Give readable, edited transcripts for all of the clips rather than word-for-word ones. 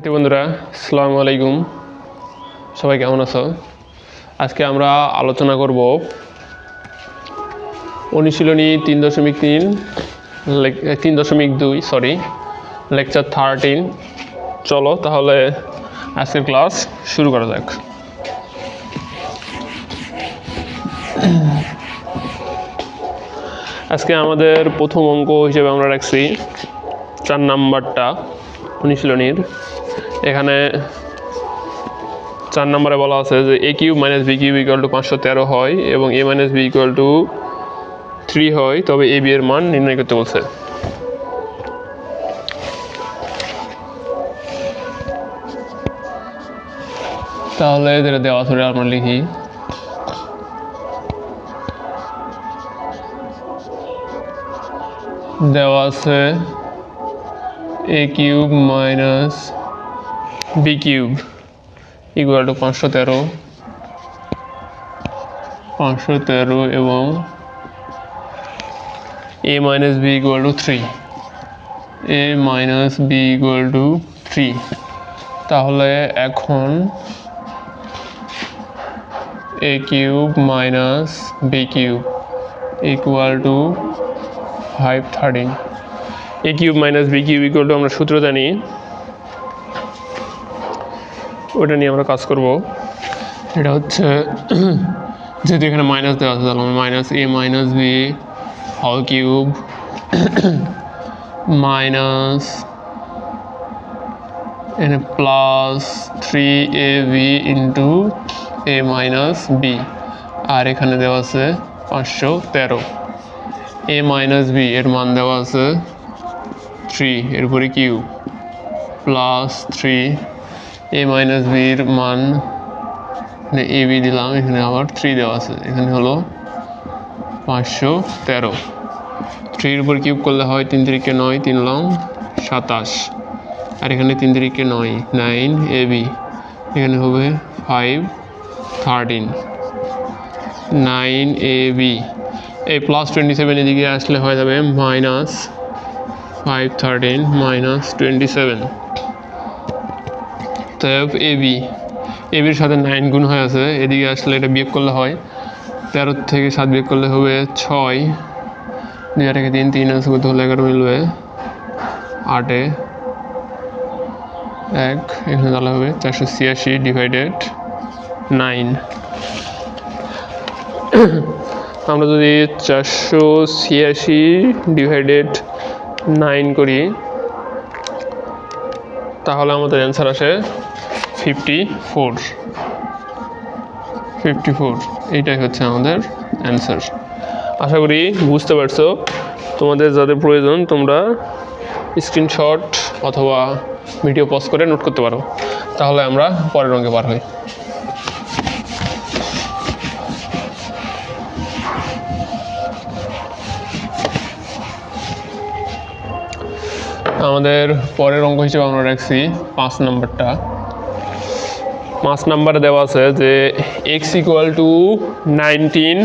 শিক্ষার্থী বন্ধুরা, আসসালামু আলাইকুম। সবাই কেমন আছো? আজকে আমরা আলোচনা করব অনুশীলনী 3.2 লেকচার 13। চলো তাহলে আজকের ক্লাস শুরু করা যাক। আজকে আমাদের প্রথম অঙ্ক হিসেবে আমরা রাখছি 4 নাম্বারটা অনুশীলনীর। এখানে 4 নম্বরে বলা আছে যে a cube minus b cube equal two 513 হয় এবং a minus b equal two 3 হয়, তবে a b এর মান নির্ণয় করতে বলছে। তাহলে যেটা দেওয়া আছে আমরা লিখি। দেওয়া আছে a cube minus b cube equal two 513 এবং a minus b equal two 3। a minus b equal two 3। তাহলে এখন a cube minus b cube equal two 513। a cube minus b cube equal to আমরা সূত্র জানি, ওটা নিয়ে আমরা কাজ করব। এটা হচ্ছে যেহেতু এখানে মাইনাস দেওয়া আছে তাহলে minus a minus b whole cube minus এখানে plus 3ab into a minus b, আর এখানে দেওয়া আছে 513। a মাইনাস b এর মান দেওয়া আছে 3, এরপরে cube plus 3 a minus b এর মান a b দিলাম, এখানে আবার 3 দেওয়া আছে, এখানে হলো 513। 3 এর উপর কিউব করলে হয় 3 3 9, 3 লং 27, আর এখানে 3 3 9 9 ab, এখানে হবে 513 9 ab। এই প্লাস 27 এদিকে আসলে হয়ে যাবে মাইনাস 513 মাইনাস 27। তাই এবির সাথে 9 গুণ হয়ে আছে, এদিকে আসলে এটা বিয়োগ করলে হয় 13 থেকে 7 বিয়োগ করলে হবে 6, 2 আর 3 3 আছে কত হলে 11 মিলবে 8 এ 1, এখানে তাহলে হবে 486 ডিভাইডেড 9। আমরা যদি 486 ডিভাইডেড 9 করি তাহলে আমাদের অ্যান্সার আসে 54। এইটাই হচ্ছে আমাদের অ্যান্সার। আশা করি বুঝতে পারছো। তোমাদের যাদের প্রয়োজন তোমরা স্ক্রিনশট অথবা ভিডিও পজ করে নোট করতে পারো। তাহলে আমরা পরের অঙ্কে পার হই। আমাদের পরের অঙ্ক হিসেবে আমরা রাখছি 5 নাম্বারটা। 5 নাম্বারে দেওয়া আছে যে x ইকুয়াল টু 19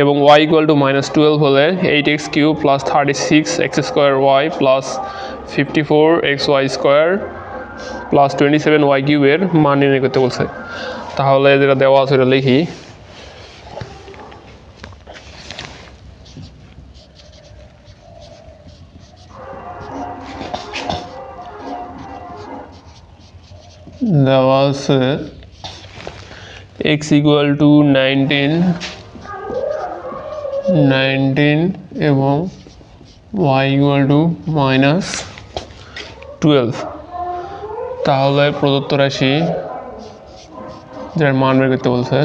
এবং y ইকুয়াল টু -12 হলে 8x cube plus 36x square y plus 54xy square plus 27y কিউবের মান নির্ণয় করতে বলছে। তাহলে যেটা দেওয়া আছে এটা লিখি। দেওয়া আছে x ইকুয়াল টু 19 এবং y ইকুয়াল টু -12। তাহলে প্রদত্ত রাশি যার মান বের করতে বলছে,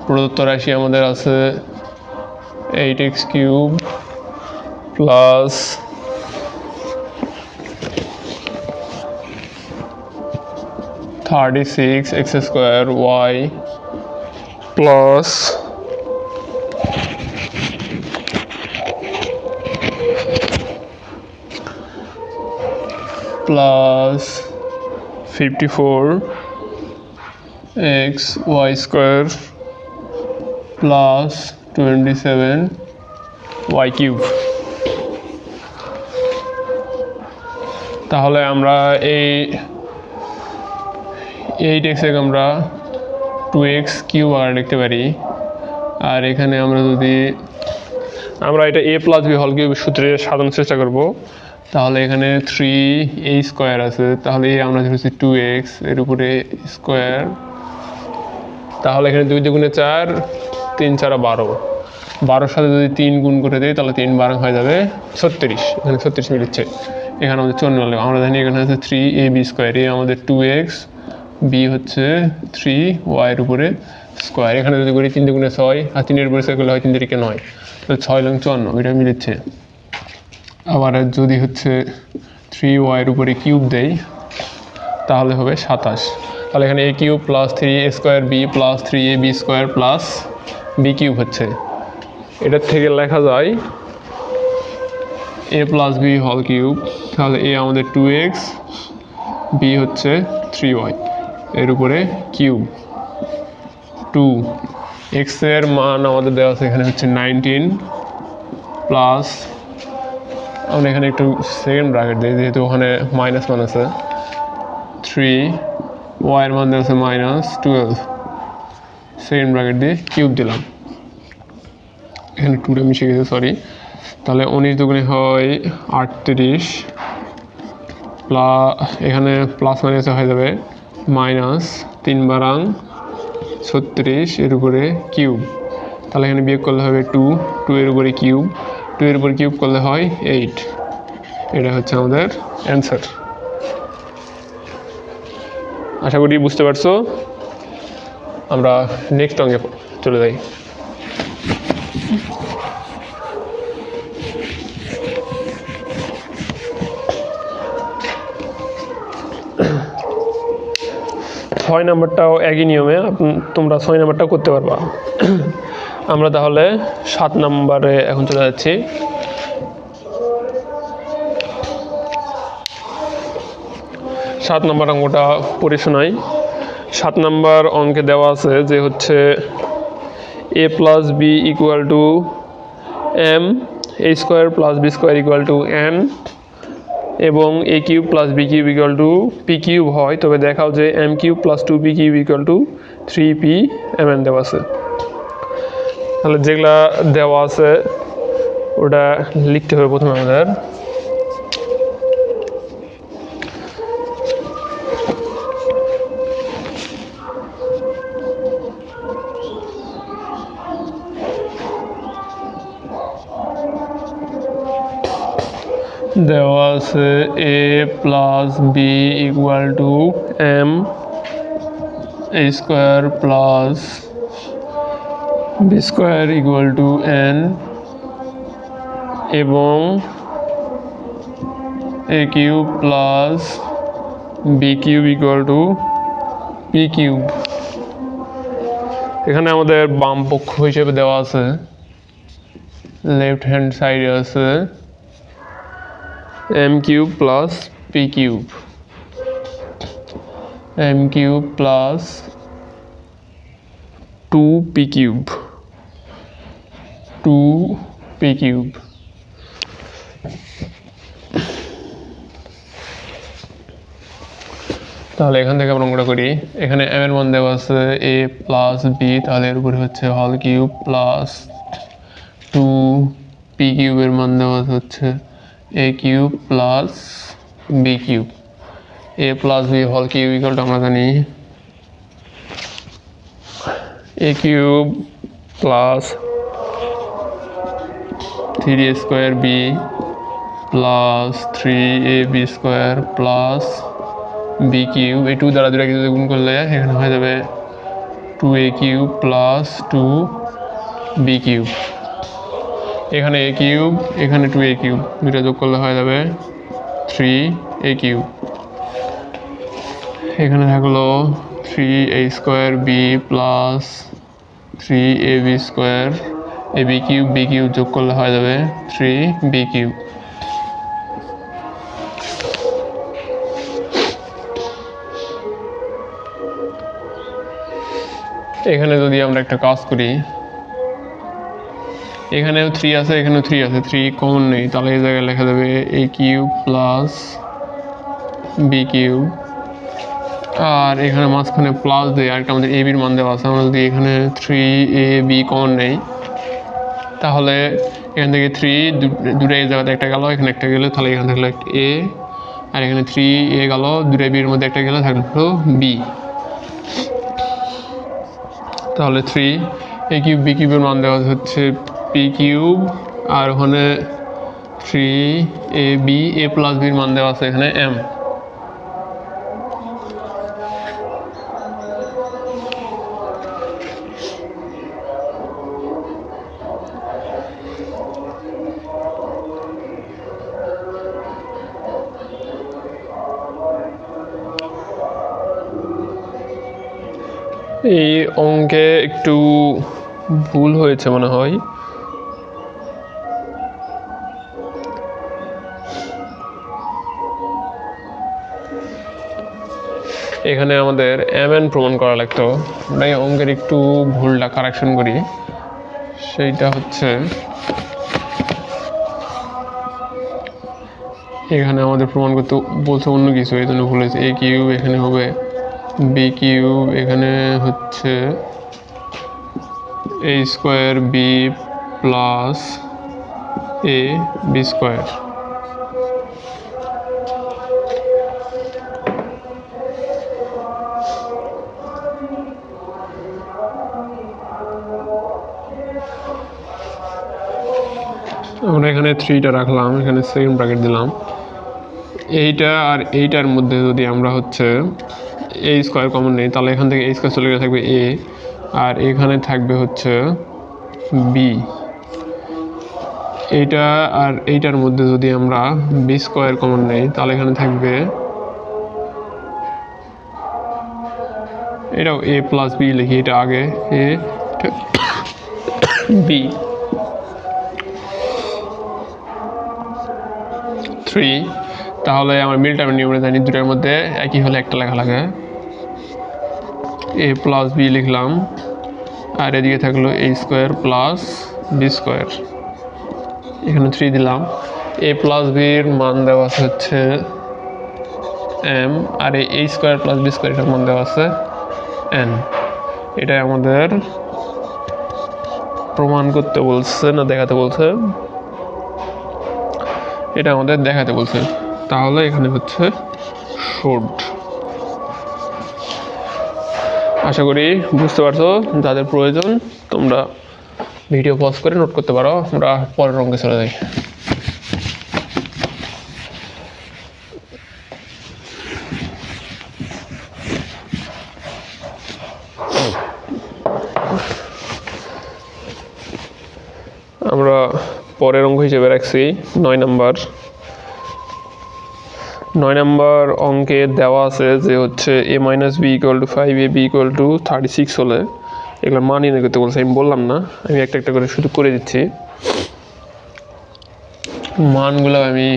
প্রদত্ত রাশি আমাদের আছে 8x cube plus 36x square y plus 54xy square plus 27y cube. তাহলে আমরা এই 8x আমরা 2x কিউব আর লিখতে পারি। আর এখানে আমরা যদি আমরা এটা a প্লাস বি হল কিউব সূত্রে সাজানোর চেষ্টা করব, তাহলে এখানে 3a স্কোয়ার আছে, তাহলে আমরা ধরেছি 2x এর উপরে স্কোয়ার, তাহলে এখানে 2 দুগুণে 4, 3 4 12, 12-র সাথে যদি 3 গুণ করে দিই তাহলে 3 12 হয়ে যাবে 36, এখানে 36 মিলছে। এখানে আমাদের 54 লাগবে। আমরা জানি এখানে আছে 3ab স্কোয়ার, এ আমাদের 2x, বি হচ্ছে 3y এর উপরে স্কোয়ার। এখানে যদি করি 3 দুগুণে 6 আর 3-এর উপরে স্কোয়ার করলে হয় 3 3 9, তাহলে 6 এবং 54 এটা মিলছে। আবার যদি হচ্ছে 3y এর উপরে কিউব দেই তাহলে হবে 27। তাহলে এখানে a cube plus 3a square B plus 3ab square plus B cube হচ্ছে। এটার থেকে লেখা যায় a প্লাস বি হল কিউব, তাহলে a আমাদের 2x, b হচ্ছে 3y এর উপরে কিউব, 2x এর মান আমাদের দেওয়া আছে এখানে হচ্ছে 19 প্লাস, আমরা এখানে একটু সেকেন্ড ব্র্যাকেট দিই যেহেতু ওখানে মাইনাস মান আছে, 3y এর মান দেওয়া আছে -12, সেকেন্ড ব্র্যাকেট দিয়ে কিউব দিলাম, এখানে 2টা মিশে গেছে সরি। তাহলে 19 দুগুণে হয় 38 প্লাস, এখানে প্লাস মাইনাসে হয়ে যাবে -3 বারাং 36 এর উপরে কিউব, তাহলে এখানে বিয়োগ করলে হবে 2 এর উপরে কিউব, 2 এর উপরে কিউব করলে হয় 8। এটা হচ্ছে আমাদের অ্যান্সার। আশা করি বুঝতে পারছো। আমরা নেক্সট অঙ্কে চলে যাই। 6 নাম্বারটাও একই নিয়মে তোমরা 6 নাম্বারটাও করতে পারবা। আমরা তাহলে 7 নাম্বারে এখন চলে যাচ্ছি। সাত নাম্বার অঙ্কটা পড়ে শোনাই। 7 নাম্বার অঙ্কে দেওয়া আছে যে হচ্ছে a plus B equal to m, a square plus b square equal to n, এবং a cube plus B cube equal to p cube হয়, তবে দেখাও যে m cube plus 2p cube equal to 3p mn দেওয়া আছে। তাহলে যেগুলা দেওয়া আছে ওটা লিখতে হবে প্রথমে আমাদের। দেওয়া আছে a plus B equal to m, a square plus b square equal to n, এবং a cube plus B cube equal to p cube. এখানে আমাদের বাম পক্ষ হিসেবে দেওয়া আছে, লেফট হ্যান্ড সাইডে আছে M cube plus P cube, M cube plus 2p cube, 2p cube. তাহলে এখান থেকে আমরা অঙ্কটা করি। এখানে m এর মান দেওয়া আছে a প্লাস বি, তাহলে এর উপরে হচ্ছে হল কিউব প্লাস 2p কিউবের মান দেওয়া হচ্ছে a cube plus B cube, a plus B হল কিউব ইকুয়াল টু আমরা জানি a cube plus 3a square B plus 3ab square plus B cube, এই 2 দ্বারা দুটাকে যদি গুণ করলে এখানে হয়ে যাবে 2a cube plus 2b cube, এখানে a কিউব এখানে 2a কিউব, দুটা যোগ করলে হয়ে যাবে 3a কিউব। এখানে থাকলো 3a square B plus 3ab square, ab cube B cube যোগ করলে হয়ে যাবে 3b কিউব। এখানে যদি আমরা একটা কাজ করি, এখানেও 3 আছে এখানেও 3 আছে, 3 কমন নেই, তাহলে এই জায়গায় লেখা যাবে a cube plus B cube, আর এখানে মাঝখানে প্লাস দিয়ে আরেকটা আমাদের এ বির মান দেওয়া আছে। আমরা যদি এখানে 3ab কমন নেই তাহলে এখান থেকে 3 দুটো এ জায়গাতে একটা গেল, এখানে একটা গেলে তাহলে এখানে থাকলো একটা এ, আর এখানে 3a গেল, দুটো বির মধ্যে একটা গেলে থাকলো বি। তাহলে 3a কিউব বি কিউবের মান দেওয়া হচ্ছে পি কিউব, আর ওখানে 3ab এ প্লাস বির মান দেওয়া আছে এখানে এম। এই অঙ্কে একটু ভুল হয়েছে মনে হয়। এখানে আমাদের mn প্রমাণ করা লাগতো, আমরা এই অঙ্কের একটু ভুলটা কারেকশন করি। সেইটা হচ্ছে এখানে আমাদের প্রমাণ করতে বলছে অন্য কিছু, এই জন্য ভুল হয়েছে। এ কিউব এখানে হবে বি কিউব, এখানে হচ্ছে এ square B plus a B square. আমরা এখানে 3টা রাখলাম, এখানে সেকেন্ড ব্র্যাকেট দিলাম। এইটা আর এইটার মধ্যে যদি আমরা হচ্ছে এ স্কোয়ার কমন নেই তাহলে এখান থেকে এ স্কোয়ার চলে গেলে থাকবে এ, আর এখানে থাকবে হচ্ছে বি। এইটা আর এইটার মধ্যে যদি আমরা বি স্কোয়ার কমন নেই তাহলে এখানে থাকবে, এটাও এ প্লাস বি লিখি, এটা আগে এ বি। 3 তাহলে আমার মিল টার্মের নিয়মে জানি দুটার মধ্যে একই হলে একটা লেখা লাগে, এ প্লাস বি লিখলাম, আর এদিকে থাকলো এ স্কোয়ার প্লাস বি স্কোয়ার, এখানে 3 দিলাম। এ প্লাস বির মান দেওয়া হচ্ছে এম, আর এই স্কোয়ার প্লাস বি স্কোয়ার এটার মান দেওয়া আছে এন। এটাই আমাদের প্রমাণ করতে বলছে না দেখাতে বলছে, এটা আমাদের দেখাতে বলছে। তাহলে এখানে হচ্ছে শর্ট। আশা করি বুঝতে পারছো, যাদের প্রয়োজন তোমরা ভিডিও পজ করে নোট করতে পারো। আমরা পরের অঙ্কে চলে যাই। আমরা পরের অঙ্ক হিসেবে রাখছি 9 নাম্বার অঙ্কে দেওয়া আছে যে হচ্ছে a minus B equal to 5 a b equal to 36 হলে এগুলোর মান নির্ণয় করতে বলছে। আমি বললাম না, আমি একটা একটা করে শুধু করে দিচ্ছি। মানগুলো আমি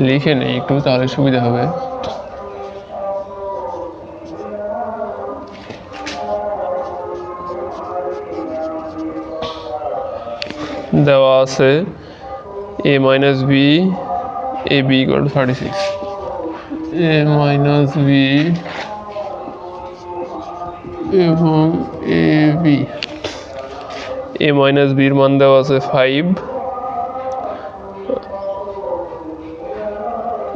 লিখে নেই একটু, তাহলে সুবিধা হবে। দেওয়া আছে a minus B A B equal to 36, A minus B এবং এ বি। এ মাইনাস বির মান দেওয়া আছে 5,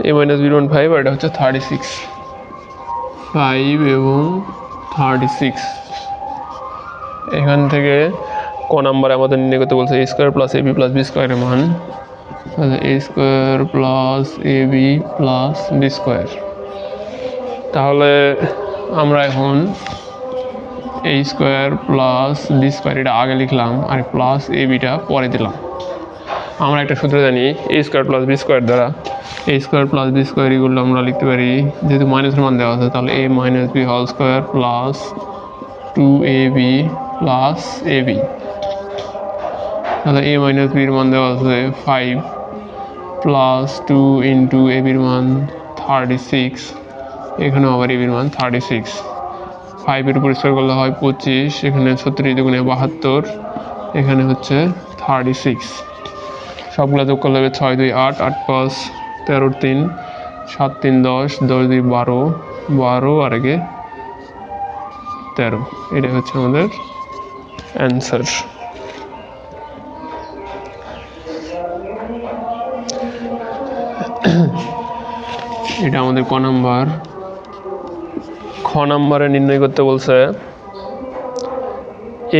এ মাইনাস বির মান 5, আর এটা হচ্ছে 36, 5 এবং 36। এখান থেকে ক নাম্বারে আমাদের নির্ণয় করতে বলছে এ square plus a B plus B স্কোয়ারের মান, এ square plus a B plus b square. তাহলে আমরা এখন এ স্কোয়ার প্লাস বি স্কোয়ার এটা আগে লিখলাম, আর প্লাস এ বিটা পরে দিলাম। আমরা একটা সূত্র জানি এ স্কোয়ার প্লাস বি স্কোয়ার দ্বারা, এ স্কোয়ার প্লাস বি স্কোয়ার এগুলো আমরা লিখতে পারি, যেহেতু মাইনাসের মান দেওয়া আছে তাহলে এ minus b whole square plus 2ab plus a b. তাহলে এ মাইনাস বির মান দেওয়া আছে 5 প্লাস 2 ইন্টু এ বির মান 36, এখানে আবার এ বির মান 36। 5-এর উপর স্কোয়ার করলে হয় 25, এখানে 36 দুগুণে 72, এখানে হচ্ছে 36। সবগুলো যোগ করলে হবে 6 2 8, 8 5 13 3 7 3 10, 10 2 12, 12 আর আগে 13। এটা হচ্ছে আমাদের অ্যান্সার। এটা আমাদের ক নাম্বার। খ নাম্বারে নির্ণয় করতে বলছে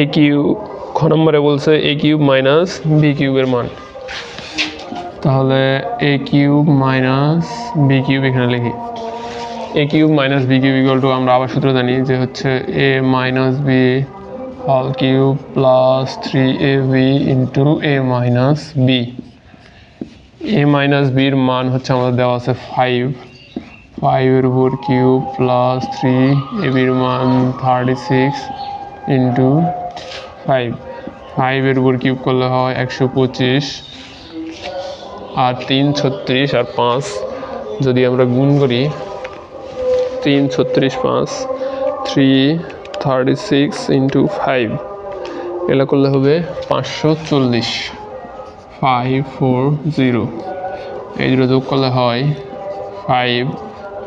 এ কিউব, খ নম্বরে বলছে এ কিউব মাইনাস বি কিউবের মান। তাহলে a cube minus b cube এখানে লিখি। A cube minus b cube equal to আমরা আবার সূত্র জানি যে হচ্ছে a minus b whole cube plus 3ab into a minus B. A minus বির মান হচ্ছে আমাদের দেওয়া আছে 5, 5 উপর কিউব প্লাস 3ab এর মান 36 ইন্টু 5, 5 উপর কিউব করলে হয় 125 আর 3 36 আর 5 যদি আমরা গুণ করি 3 36 5 336 ইন্টু 5 এগুলো করলে হবে 540, 540। এই দুটো যোগ করলে হয় 5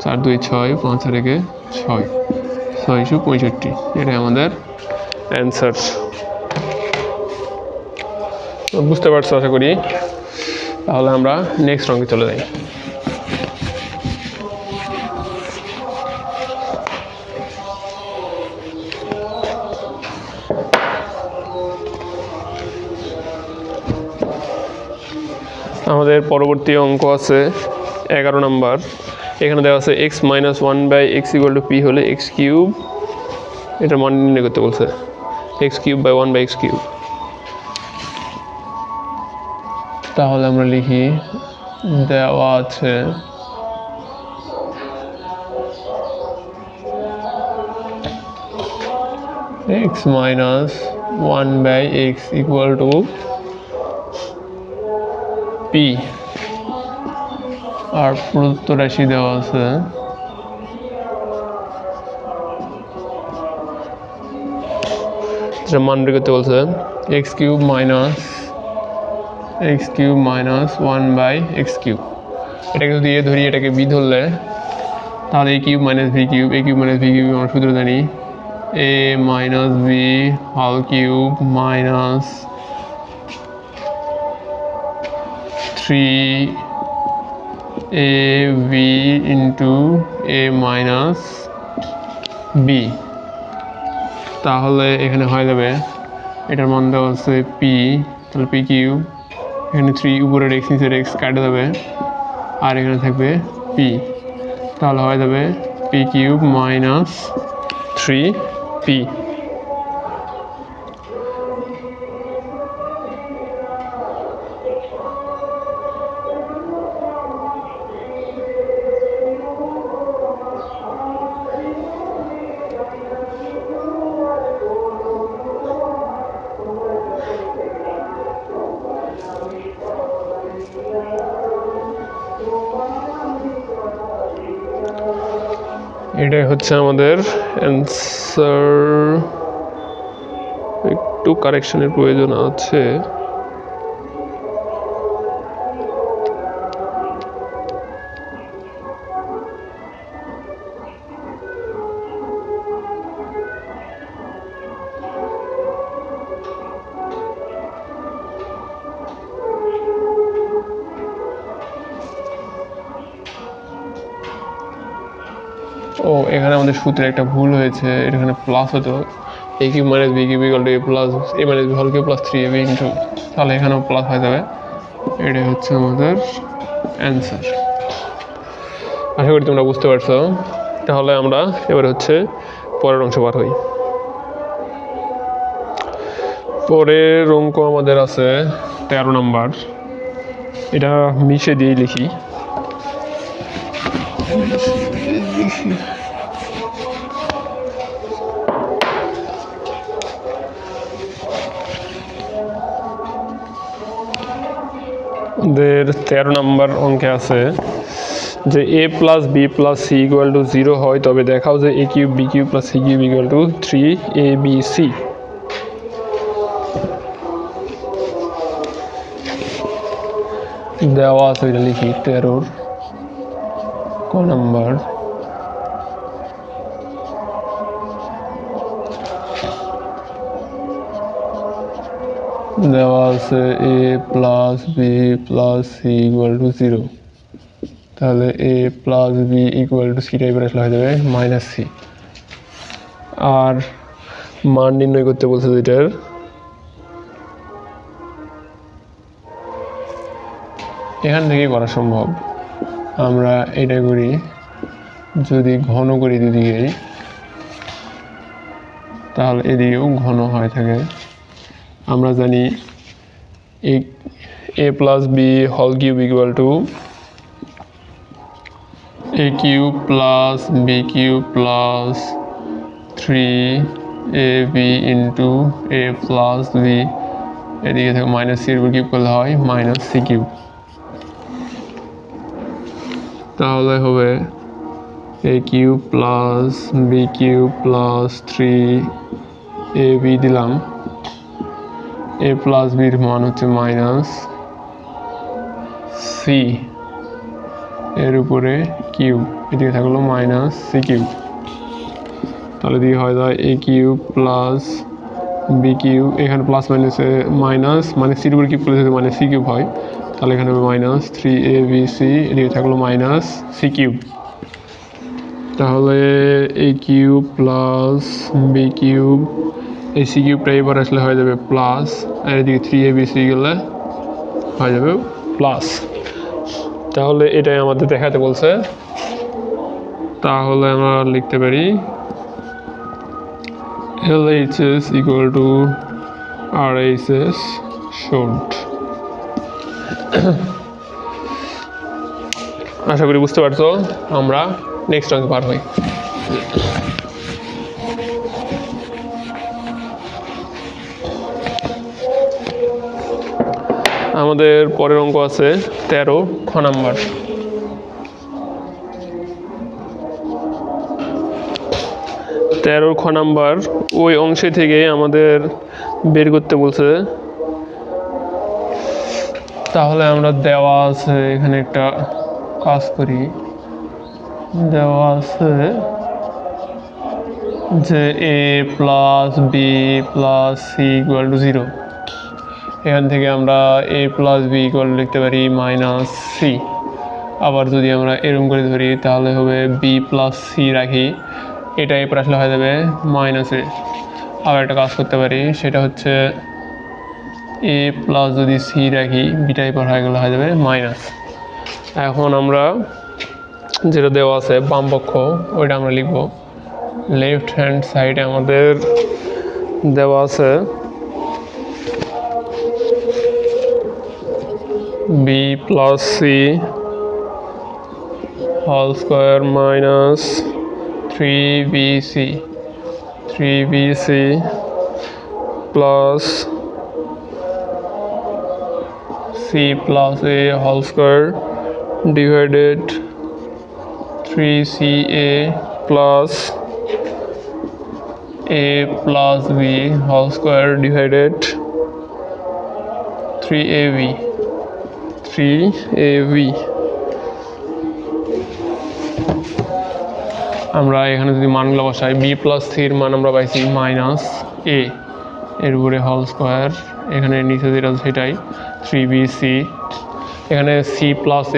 4 2 6 5 আর 1 6, 665। এটাই আমাদের অ্যান্সার। বুঝতে পারছো আশা করি। তাহলে আমরা নেক্সট অঙ্কে চলে যাই। আমাদের পরবর্তী অঙ্ক আছে 11 নম্বর। এখানে দেওয়া আছে x minus 1/x equal to p হলে এক্স কিউব, এটার মান নির্ণয় করতে বলছে। X cube by 1/x cube. তাহলে আমরা লিখি দেওয়া আছে x minus 1/x equal to p, আর প্রদত্ত রাশি দেওয়া আছে মান বের করতে বলছে x cube minus 1/x cube. এটাকে যদি এ ধরি এটাকে বি ধরলে তাহলে a cube minus b cube, a cube minus b cube আমরা সূত্র জানি a minus b whole cube minus 3ab into a minus b. তাহলে এখানে হয়ে যাবে এটার মান দেওয়া হচ্ছে পি, তাহলে পি কিউব, এখানে 3 উপরের এক্স নিচের এক্স কাটে যাবে আর এখানে থাকবে পি। তাহলে হয়ে যাবে পি কিউব মাইনাস 3p। এটাই হচ্ছে আমাদের অ্যান্সার। একটু কারেকশনের প্রয়োজন আছে। ও এখানে আমাদের সূত্রে একটা ভুল হয়েছে, এখানে প্লাস হতো a cube minus b cube equal to a plus a minus b whole cube plus 3ab into, তাহলে এখানেও প্লাস হয়ে যাবে। এটাই হচ্ছে আমাদের অ্যান্সার। আশা করি তোমরা বুঝতে পারছো। তাহলে আমরা এবার হচ্ছে পরের অংশ পার হই। পরের অঙ্ক আমাদের আছে 13 নম্বর। এটা মিশে দিয়ে লিখি। আমাদের 13 নম্বর অঙ্কে আছে যে a plus B plus C equal to 0 হয় তবে দেখাও যে a cube B cube plus c cube equal to 3abc। দেওয়া আছে এটা লিখি 13। নাম্বার দেওয়া আছে a plus B plus C equal to 0, তাহলে a plus B equal to C টাইপের আসলে হয়ে যাবে মাইনাস সি। আর মান নির্ণয় করতে বলছে যেটার, এখান থেকেই করা সম্ভব। আমরা এটা করি, যদি ঘন করি দুদিকেই তাহলে এদিকেও ঘন হয়ে থাকে। আমরা জানি a plus B whole cube equal to a cube plus B cube plus 3ab into a plus B, এদিকে থেকে মাইনাস সির উপর কিউব করলে হয় মাইনাস সি কিউব। তাহলে হবে a cube plus B cube plus 3ab দিলাম, a প্লাস বির মান হচ্ছে মাইনাস সি এর উপরে কিউব, এদিকে থাকলো মাইনাস সি কিউব। তাহলে দিয়ে হয়ে যায় a cube plus B cube, এখানে প্লাস মাইনাসে মাইনাস, মানে সির উপরে কিউব করলে যদি মাইনাস সি কিউব হয়, তাহলে এখানে হবে মাইনাস 3abc, এদিকে থাকলো মাইনাস সি কিউব। তাহলে a cube plus B cube, এই সি কিউবটা এবার আসলে হয়ে যাবে প্লাস, আর এদিকে 3abc গেলে হয়ে যাবে প্লাস। তাহলে এটাই আমাদের দেখাতে বলছে। তাহলে আমরা লিখতে পারি LHS equal to RHS short। আশা করি বুঝতে পারছো। আমরা নেক্সট অঙ্কে পার হই। আমাদের পরের অঙ্ক আছে 13 খ নাম্বার। খ নাম্বার ওই অংশে থেকে আমাদের বের করতে বলছে। তাহলে আমরা দেওয়া আছে এখানে একটা কাজ করি, দেওয়া আছে যে a plus B plus C equal to 0, এখান থেকে আমরা a প্লাস বি ইকুয়াল লিখতে পারি মাইনাস সি। আবার যদি আমরা এরকম করে ধরি তাহলে হবে বি প্লাস সি রাখি, এটা এরপর আসলে হয়ে যাবে মাইনাসে। আবার একটা কাজ করতে পারি, সেটা হচ্ছে এ প্লাস যদি সি রাখি, বিটা এরপর হয়ে গেলে হয়ে যাবে মাইনাস। এখন আমরা যেটা দেওয়া আছে বাম পক্ষ, ওইটা আমরা লিখব। লেফট হ্যান্ড সাইডে আমাদের দেওয়া আছে B plus C whole square minus 3bc plus c plus a whole square divided 3ca plus a plus b whole square divided 3ab। আমরা এখানে যদি মানগুলো বসাই, বি প্লাস সির মান আমরা পাইছি মাইনাস এ এর উপরে হোল স্কোয়ার, এখানে নিচে যেটা সেটাই 3bc, এখানে সি প্লাস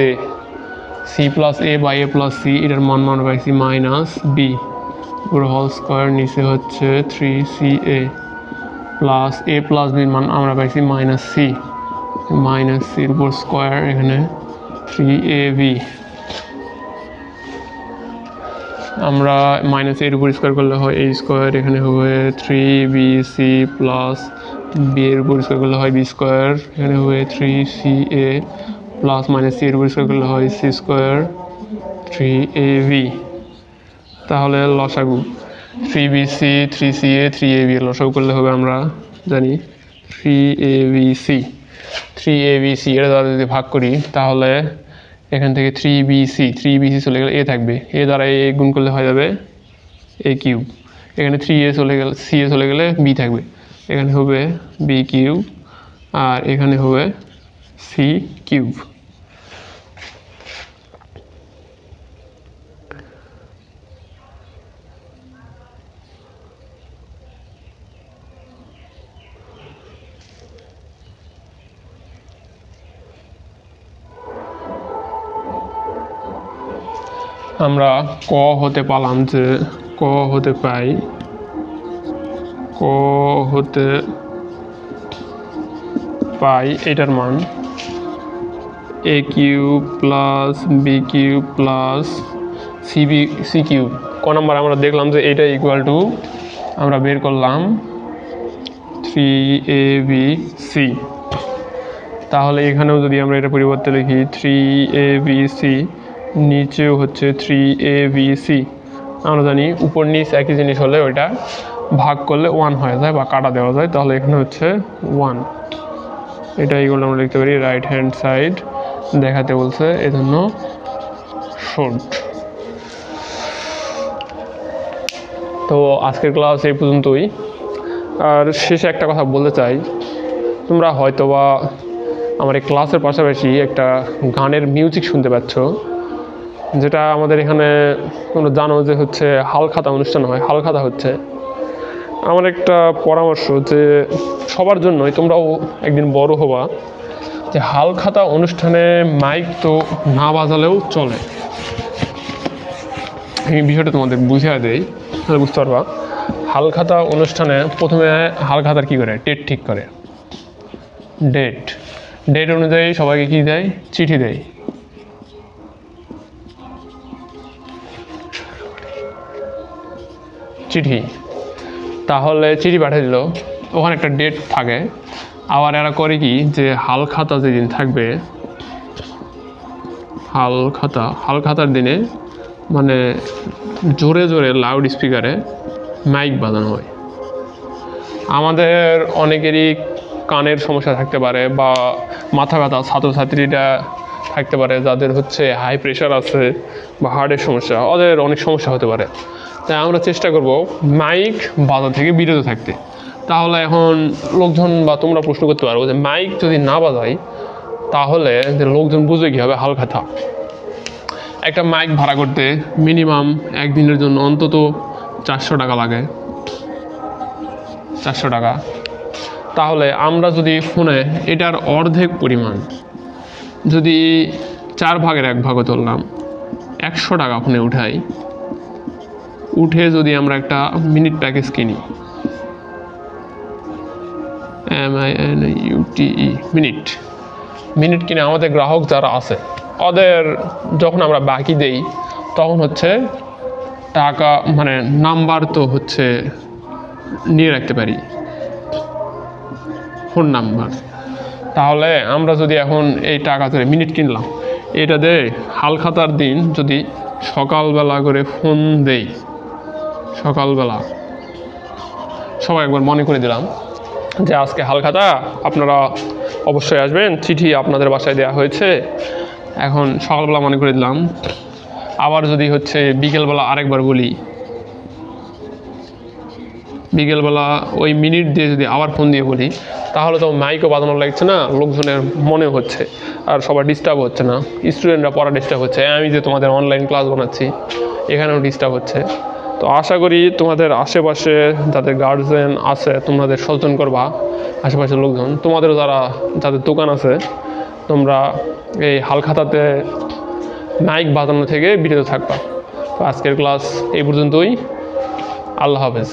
এ বা এ প্লাস সি, এটার মান আমরা পাইছি মাইনাস বি উপরে হোল স্কোয়ার, নিচে হচ্ছে 3ca প্লাস এ প্লাস বির মান আমরা পাইছি মাইনাস সির উপর স্কোয়ার, এখানে 3ab। আমরা মাইনাস এর উপর স্কোয়ার করলে হয় a স্কোয়ার, এখানে হবে 3bc প্লাস বি এর উপর স্কোয়ার করলে হয় বি স্কোয়ার, এখানে হবে 3ca প্লাস মাইনাস সি এর উপর স্কোয়ার করলে হয় সি স্কোয়ার 3ab। তাহলে লসাগু 3bc 3ca 3ab এর লসাগু করলে হবে, আমরা জানি 3abc এর দ্বারা যদি ভাগ করি তাহলে এখান থেকে 3bc চলে গেলে a থাকবে, a দ্বারা a গুণ করলে হয়ে যাবে a কিউব, এখানে 3a চলে গেলে c চলে গেলে b থাকবে, এখানে হবে b কিউব আর এখানে হবে c কিউব। আমরা ক হতে পালাম যে ক হতে পাই ক হতে পাই এটার মান a cube plus B cube plus c cube. ক নাম্বার আমরা দেখলাম যে এটা ইকুয়াল টু আমরা বের করলাম 3abc। তাহলে এখানেও যদি আমরা এটা পরিবর্তে লিখি 3abc, নিচেও হচ্ছে 3abc। আমরা জানি উপর নিচ একই জিনিস হলে ওইটা ভাগ করলে 1 হয়ে যায় বা কাটা দেওয়া যায়, তাহলে এখানে হচ্ছে 1। এটা এইগুলো আমরা লিখতে পারি রাইট হ্যান্ড সাইড দেখাতে বলছে, এজন্য শুড। তো আজকের ক্লাস এই পর্যন্তই। আর শেষে একটা কথা বলতে চাই, তোমরা হয়তোবা আমার এই ক্লাসের পাশাপাশি একটা গানের মিউজিক শুনতে পাচ্ছ, যেটা আমাদের এখানে তোমরা জানো যে হচ্ছে হালখাতা অনুষ্ঠান হয়। হালখাতা হচ্ছে আমার একটা পরামর্শ যে সবার জন্যই, তোমরাও একদিন বড় হবা, যে হালখাতা অনুষ্ঠানে মাইক তো না বাজালেও চলে। এই বিষয়টা তোমাদের বুঝিয়ে দেই, তাহলে বুঝতে পারবা। হালখাতা অনুষ্ঠানে প্রথমে হালখাতার কী করে, ডেট ঠিক করে। ডেট অনুযায়ী সবাইকে কী দেয়, চিঠি দেয়। চিঠি, তাহলে চিঠি পাঠিয়ে দিল, ওখানে একটা ডেট থাকে। আবার এরা করে কি, যে হালখাতা যেদিন থাকবে, হালখাতার দিনে মানে জোরে জোরে লাউড স্পিকারে মাইক বাজানো হয়। আমাদের অনেকেরই কানের সমস্যা থাকতে পারে বা মাথা ব্যথা ছাত্রছাত্রীরা থাকতে পারে, যাদের হচ্ছে হাই প্রেশার আছে বা হার্টের সমস্যা, ওদের অনেক সমস্যা হতে পারে। তাই আমরা চেষ্টা করব মাইক বাজা থেকে বিরত থাকতে। তাহলে এখন লোকজন বা তোমরা প্রশ্ন করতে পারো যে মাইক যদি না বাজাই তাহলে যে লোকজন বুঝবে কীভাবে হালখাতা। একটা মাইক ভাড়া করতে মিনিমাম একদিনের জন্য অন্তত 400 টাকা লাগে, 400 টাকা। তাহলে আমরা যদি ফোনে এটার অর্ধেক পরিমাণ, যদি 4 ভাগের 1 ভাগও ধরলাম, 100 টাকা ফোনে উঠে যদি আমরা একটা মিনিট প্যাকেজ কিনি, মিনিট কিনে আমাদের গ্রাহক যারা আছে ওদের যখন আমরা বাকি দেই, তখন হচ্ছে টাকা মানে নাম্বার তো হচ্ছে নিয়ে রাখতে পারি, ফোন নাম্বার। তাহলে আমরা যদি এখন এই টাকা ধরে মিনিট কিনলাম, এটা দিয়ে হালখাতার দিন যদি সকালবেলা করে ফোন দেই, সকালবেলা সবাই একবার মনে করে দিলাম যে আজকে হালখাতা, আপনারা অবশ্যই আসবেন, চিঠি আপনাদের বাসায় দেওয়া হয়েছে। এখন সকালবেলা মনে করে দিলাম। আবার যদি হচ্ছে বিকেলবেলা আরেকবার বলি, বিকেলবেলা ওই মিনিট দিয়ে যদি আবার ফোন দিয়ে বলি, তাহলে তো মাইকও বাজানো লাগছে না, লোকজনের মনেও হচ্ছে, আর সবার ডিস্টার্ব হচ্ছে না। স্টুডেন্টরা পড়া ডিস্টার্ব হচ্ছে, আমি যে তোমাদের অনলাইন ক্লাস বানাচ্ছি এখানেও ডিস্টার্ব হচ্ছে। তো আশা করি তোমাদের আশেপাশে যাদের গার্জেন আছে, তোমাদের সচেতন করবা, আশেপাশের লোকজন, তোমাদেরও যাদের দোকান আছে, তোমরা এই হালখাতাতে মাইক বাজানো থেকে বিরত থাকবা। তো আজকের ক্লাস এই পর্যন্তই। আল্লাহ হাফেজ।